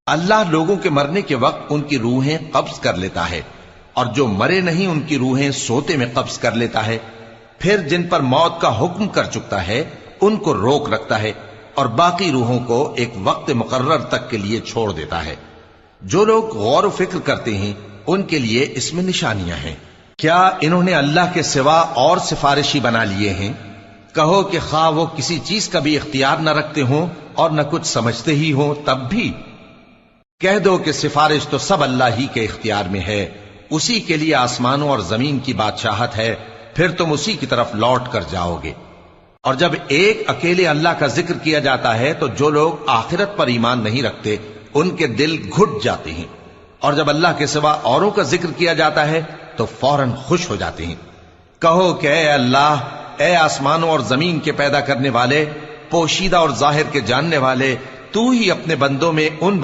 اللہ لوگوں کے مرنے کے وقت ان کی روحیں قبض کر لیتا ہے، اور جو مرے نہیں ان کی روحیں سوتے میں قبض کر لیتا ہے، پھر جن پر موت کا حکم کر چکتا ہے ان کو روک رکھتا ہے، اور باقی روحوں کو ایک وقت مقرر تک کے لیے چھوڑ دیتا ہے۔ جو لوگ غور و فکر کرتے ہیں ان کے لیے اس میں نشانیاں ہیں۔ کیا انہوں نے اللہ کے سوا اور سفارشی بنا لیے ہیں؟ کہو کہ خواہ وہ کسی چیز کا بھی اختیار نہ رکھتے ہوں اور نہ کچھ سمجھتے ہی ہوں تب بھی کہہ دو کہ سفارش تو سب اللہ ہی کے اختیار میں ہے، اسی کے لیے آسمانوں اور زمین کی بادشاہت ہے، پھر تم اسی کی طرف لوٹ کر جاؤ گے۔ اور جب ایک اکیلے اللہ کا ذکر کیا جاتا ہے تو جو لوگ آخرت پر ایمان نہیں رکھتے ان کے دل گھٹ جاتے ہیں، اور جب اللہ کے سوا اوروں کا ذکر کیا جاتا ہے تو فوراً خوش ہو جاتے ہیں۔ کہو کہ اے اللہ، اے آسمانوں اور زمین کے پیدا کرنے والے، پوشیدہ اور ظاہر کے جاننے والے، تو ہی اپنے بندوں میں ان